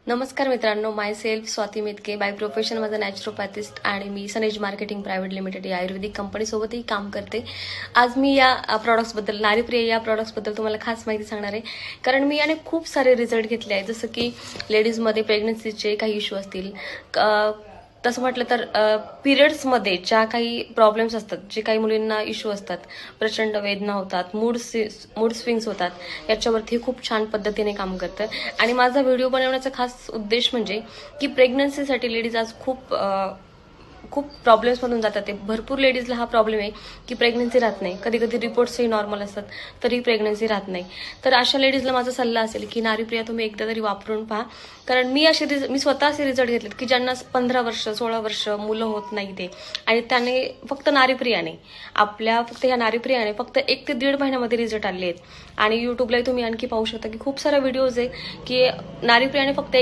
नमस्कार मित्रांनो, माय self Swati मेतके. By profession माझा नॅचरोपॅथिस्ट आणि मी सनेज मार्केटिंग प्रायव्हेट लिमिटेड या आयुर्वेदिक कंपनीसोबतही काम करते. आज मी या प्रॉडक्ट्सबद्दल, नारीप्रिय या प्रॉडक्ट्सबद्दल तुम्हाला खास माहिती सांगणार आहे. कारण मी याने खूप सारे रिझल्ट घेतले आहेत. जसं की लेडीजमध्ये प्रेग्नन्सीचे काही इश्यू असतील, तसं म्हटलं तर पिरियड्समध्ये ज्या काही प्रॉब्लेम्स असतात, जे काही मुलींना इश्यू असतात, प्रचंड वेदना होतात, मूड स्विंग्स होतात, याच्यावरती खूप छान पद्धतीने काम करतं. आणि माझा व्हिडिओ बनवण्याचा खास उद्देश म्हणजे की प्रेग्नन्सीसाठी लेडीज आज खूप प्रॉब्लेम्समधून जातात. ते भरपूर लेडीजला हा प्रॉब्लेम आहे की प्रेग्नन्सी राहत नाही. कधी कधी रिपोर्ट्सही नॉर्मल असतात तरी प्रेग्नन्सी राहत नाही. तर अशा लेडीजला माझा सल्ला असेल की नारीप्रिया तुम्ही एकदा तरी वापरून पहा. कारण मी स्वतः असे रिझल्ट घेतलेत की ज्यांना 15 वर्ष 16 वर्ष मुलं होत नाही ते, आणि त्याने फक्त नारीप्रियाने फक्त ह्या नारीप्रियाने फक्त 1 ते 1.5 महिन्यामध्ये रिझल्ट आले आहेत. आणि युट्यूबलाही तुम्ही आणखी पाहू शकता की खूप सारा व्हिडिओज आहे की नारीप्रियाने फक्त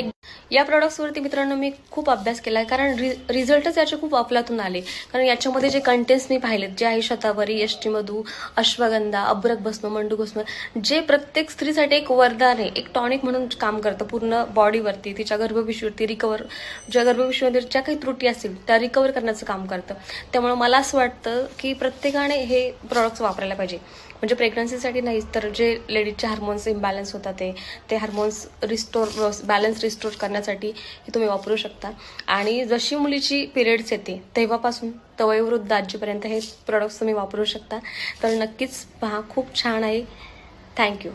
या प्रॉडक्ट्सवरती मित्रांनो मी खूप अभ्यास केला आहे. कारण रिझल्टच याचे खूप अफलातून आले. कारण याच्यामध्ये जे कंटेंट्स मी पाहिलेत, जे आहे शतावरी, यष्टीमधू, अश्वगंधा, अब्रक भस्म, मंडूभस्म, जे प्रत्येक स्त्रीसाठी एक वरदान आहे, एक टॉनिक म्हणून काम करतं पूर्ण बॉडीवरती, तिच्या गर्भपिशवीवरती ज्या गर्भपिशवीमध्ये ज्या काही त्रुटी असतील त्या रिकवर करण्याचं काम करतं. त्यामुळे मला असं वाटतं की प्रत्येकाने हे प्रॉडक्ट्स वापरायला पाहिजे. म्हणजे प्रेग्नन्सीसाठी नाहीच तर जे लेडीजचे हार्मोन्स इम्बॅलन्स होतात ते हार्मोन्स बॅलन्स रिस्टोर करण्यासाठी हे तुम्ही वापरू शकता. आणि जशी मुलीची पिरियड्स येते तेव्हापासून तर वयोवृद्ध आजीपर्यंत हे प्रोडक्ट्स तुम्ही वापरू शकता. तर नक्कीच पहा, खूप छान आहे. थँक्यू.